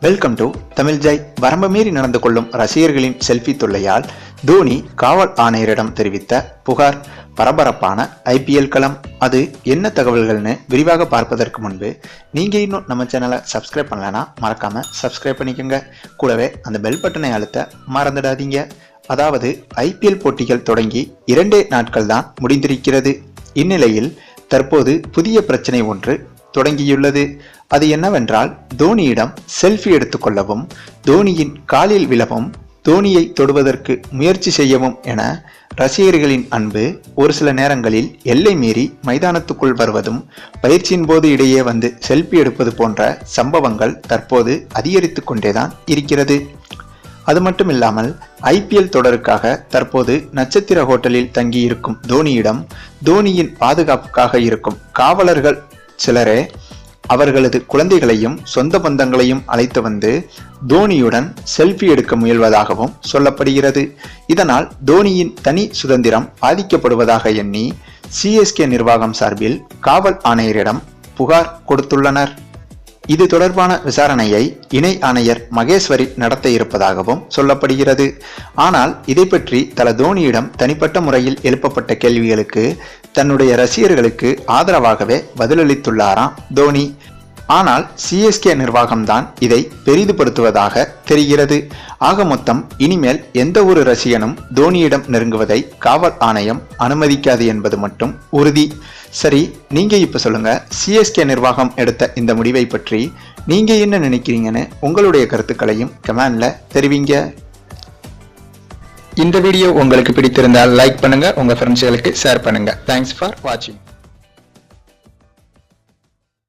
Welcome to Tamil Joy. வரம்பு மீறி நடந்து கொள்ளும் ரசிகர்களின் செல்ஃபி தொல்லையால் தோனி காவல் ஆணையரிடம் தெரிவித்த புகார். பரபரப்பான ஐபிஎல் களம். அது என்ன தகவல்கள்னு விரிவாக பார்ப்பதற்கு முன்பு நீங்க இன்னும் நம்ம சேனலை சப்ஸ்கிரைப் பண்ணலன்னா மறக்காம சப்ஸ்கிரைப் பண்ணிக்கோங்க. கூடவே அந்த பெல் பட்டனை அழுத்த மறந்துடாதீங்க. அதாவது ஐபிஎல் போட்டிகள் தொடங்கி 2 நாட்கள் தான் முடிந்திருக்கிறது. இந்நிலையில் தற்போது புதிய பிரச்சனை ஒன்று தொடங்கியுள்ளது. அது என்னவென்றால், தோனியிடம் செல்ஃபி எடுத்துக்கொள்ளவும், தோனியின் காலில் விழவும், தோனியை தொடுவதற்கு முயற்சி செய்யவும் என ரசிகர்களின் அன்பு ஒரு சில நேரங்களில் எல்லை மீறி மைதானத்துக்குள் வருவதும், பயிற்சியின் போது இடையே வந்து செல்ஃபி எடுப்பது போன்ற சம்பவங்கள் தற்போது அதிகரித்து கொண்டேதான் இருக்கிறது. அது மட்டும் இல்லாமல் ஐபிஎல் தொடருக்காக தற்போது நட்சத்திர ஹோட்டலில் தங்கியிருக்கும் தோனியிடம் தோனியின் பாதுகாப்புக்காக இருக்கும் காவலர்கள் சிலரே அவர்களது குழந்தைகளையும் சொந்த பந்தங்களையும் அழைத்து வந்து தோனியுடன் செல்ஃபி எடுக்க முயல்வதாகவும் சொல்லப்படுகிறது. இதனால் தோனியின் தனி சுதந்திரம் பாதிக்கப்படுவதாக எண்ணி சிஎஸ்கே நிர்வாகம் சார்பில் காவல் ஆணையரிடம் புகார் கொடுத்துள்ளனர். இது தொடர்பான விசாரணையை இணை ஆணையர் மகேஸ்வரி நடத்த இருப்பதாகவும் சொல்லப்படுகிறது. ஆனால் இதை பற்றி தோனியிடம் தனிப்பட்ட முறையில் எழுப்பப்பட்ட கேள்விகளுக்கு தன்னுடைய ரசிகர்களுக்கு ஆதரவாகவே பதிலளித்துள்ளாராம் தோனி. ஆனால் சிஎஸ்கே நிர்வாகம்தான் இதை பெரிதுபடுத்துவதாக தெரிகிறது. ஆக மொத்தம் இனிமேல் எந்த ஒரு ரசிகனும் தோனியிடம் நெருங்குவதை காவல் ஆணையம் அனுமதிக்காது என்பது மட்டும் உறுதி. சரி, நீங்க இப்ப சொல்லுங்க, சிஎஸ்கே நிர்வாகம் எடுத்த இந்த முடிவை பற்றி நீங்க என்ன நினைக்கிறீங்கன்னு உங்களுடைய கருத்துக்களையும் கமெண்ட்ல தெரிவிங்க. இந்த வீடியோ உங்களுக்கு பிடித்திருந்தால் லைக் பண்ணுங்க, உங்க ஃப்ரெண்ட்ஸ்களுக்கு ஷேர் பண்ணுங்க. தேங்க்ஸ் ஃபார் வாட்சிங்.